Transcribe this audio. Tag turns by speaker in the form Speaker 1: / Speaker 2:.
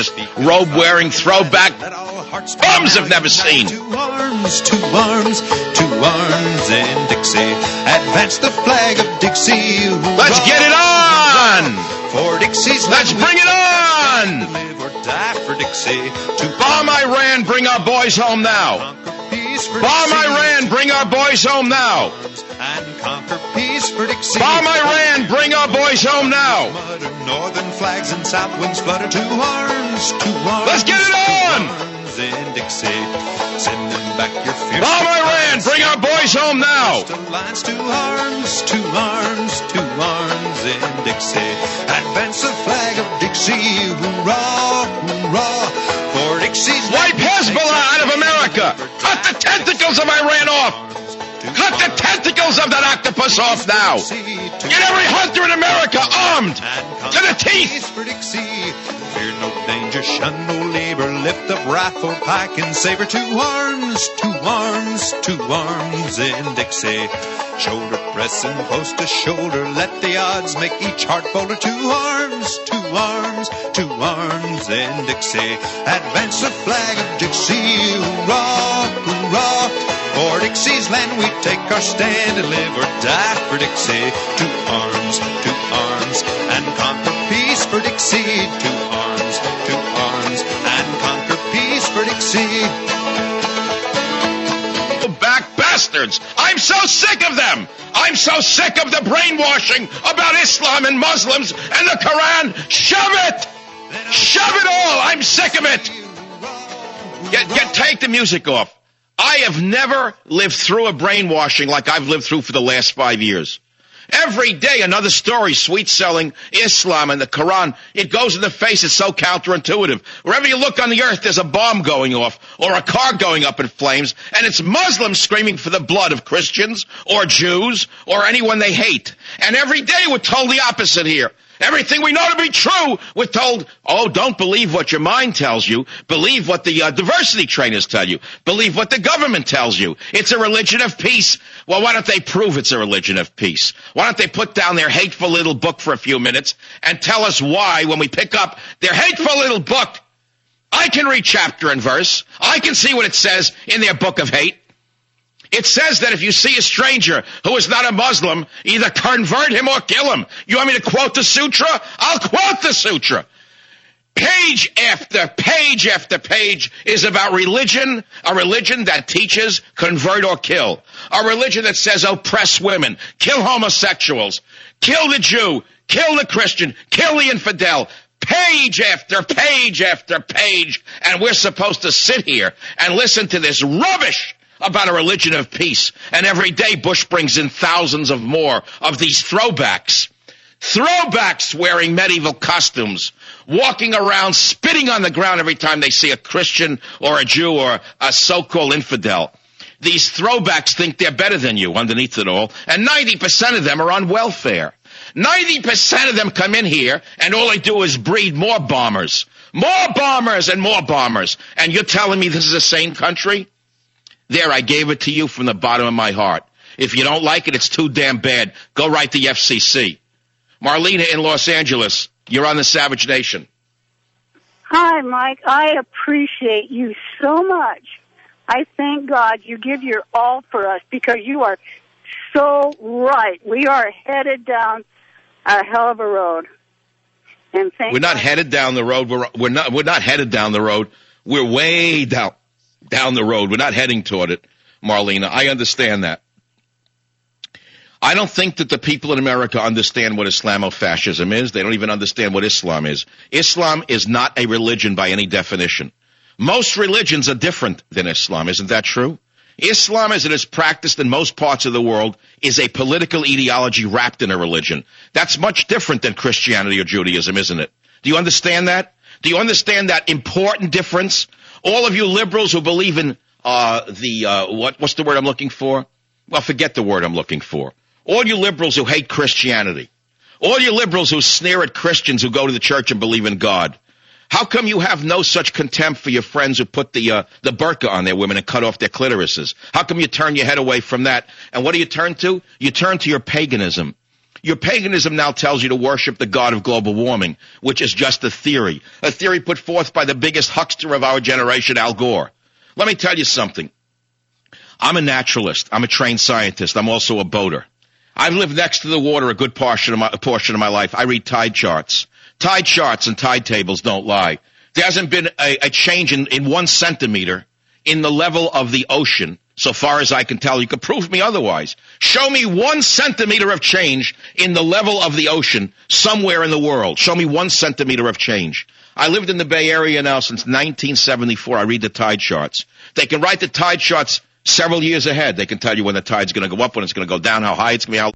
Speaker 1: fascist, robe-wearing throwback bums have never seen.
Speaker 2: Two arms in Dixie. Advance the flag of Dixie.
Speaker 1: Let's get it on!
Speaker 2: For Dixie's
Speaker 1: Let's bring it on!
Speaker 2: Live or die for Dixie. To
Speaker 1: Bomb Iran, bring our boys home now.
Speaker 2: conquer peace for
Speaker 1: Bomb
Speaker 2: Dixie.
Speaker 1: Iran, bring our boys home now.
Speaker 2: And conquer peace for Dixie.
Speaker 1: Bomb Iran, bring our boys home now.
Speaker 2: Mutter northern flags and south winds flutter. Two arms.
Speaker 1: Let's get it
Speaker 2: two
Speaker 1: on!
Speaker 2: arms in Dixie. Send them back your fierce.
Speaker 1: Bomb Iran, bring our boys home now.
Speaker 2: Lines, two arms in Dixie. Advance the flag of Dixie. Hoorah, hoorah. For Dixie's
Speaker 1: Wipe Hezbollah out of America. Cut the tentacles of Iran off. Cut the tentacles of that octopus off now. Get every hunter in America armed to the teeth.
Speaker 2: For Dixie. Fear no danger, shun no labor. Lift up rifle, pike, and saber. Two arms in Dixie. Shoulder pressing close to shoulder. Let the odds make each heart bolder. Two arms in Dixie. Advance the flag of Dixie. Hoorah, hoorah. For Dixie's land we take our stand and live or die for Dixie. Two arms, and conquer peace for Dixie. Two arms, and conquer peace for Dixie.
Speaker 1: Back bastards. I'm so sick of them. I'm so sick of the brainwashing about Islam and Muslims and the Quran. Shove it. Shove it all. I'm sick of it. Take the music off. I have never lived through a brainwashing like I've lived through for the last 5 years. Every day another story, sweet-selling Islam and the Quran. It goes in the face. It's so counterintuitive. Wherever you look on the earth, there's a bomb going off or a car going up in flames, and it's Muslims screaming for the blood of Christians or Jews or anyone they hate. And every day we're told the opposite here. Everything we know to be true, we're told, oh, don't believe what your mind tells you. Believe what the diversity trainers tell you. Believe what the government tells you. It's a religion of peace. Well, why don't they prove it's a religion of peace? Why don't they put down their hateful little book for a few minutes and tell us why when we pick up their hateful little book? I can read chapter and verse. I can see what it says in their book of hate. It says that if you see a stranger who is not a Muslim, either convert him or kill him. You want me to quote the sutra? I'll quote the sutra. Page after page after page is about religion, a religion that teaches convert or kill. A religion that says oppress women, kill homosexuals, kill the Jew, kill the Christian, kill the infidel. Page after page after page. And we're supposed to sit here and listen to this rubbish about a religion of peace. And every day Bush brings in thousands of more of these throwbacks. Throwbacks wearing medieval costumes, walking around spitting on the ground every time they see a Christian or a Jew or a so-called infidel. These throwbacks think they're better than you underneath it all. And 90% of them are on welfare. 90% of them come in here and all they do is breed more bombers. More bombers and more bombers. And you're telling me this is a sane country? There, I gave it to you from the bottom of my heart. If you don't like it, it's too damn bad. Go write the FCC. Marlena in Los Angeles, you're on the Savage Nation.
Speaker 3: Hi, Mike. I appreciate you so much. I thank God you give your all for us because you are so right. We are headed down a hell of a road. And
Speaker 1: we're not headed down the road. We're not headed down the road. We're way down the road. We're not heading toward it, Marlena. I understand that. I don't think that the people in America understand what Islamofascism is. They don't even understand what Islam is. Islam is not a religion by any definition. Most religions are different than Islam. Isn't that true? Islam, as it is practiced in most parts of the world, is a political ideology wrapped in a religion. That's much different than Christianity or Judaism, isn't it? Do you understand that? Do you understand that important difference? All of you liberals who believe in what's the word I'm looking for? Well, forget the word I'm looking for. All you liberals who hate Christianity. All you liberals who sneer at Christians who go to the church and believe in God. How come you have no such contempt for your friends who put the burqa on their women and cut off their clitorises? How come you turn your head away from that? And what do you turn to? You turn to your paganism. Your paganism now tells you to worship the god of global warming, which is just a theory put forth by the biggest huckster of our generation, Al Gore. Let me tell you something. I'm a naturalist. I'm a trained scientist. I'm also a boater. I've lived next to the water a good portion of my life. I read tide charts. Tide charts and tide tables don't lie. There hasn't been a change in 1 centimeter in the level of the ocean, so far as I can tell. You can prove me otherwise. Show me 1 centimeter of change in the level of the ocean somewhere in the world. Show me 1 centimeter of change. I lived in the Bay Area now since 1974. I read the tide charts. They can write the tide charts several years ahead. They can tell you when the tide's going to go up, when it's going to go down, how high it's going to be.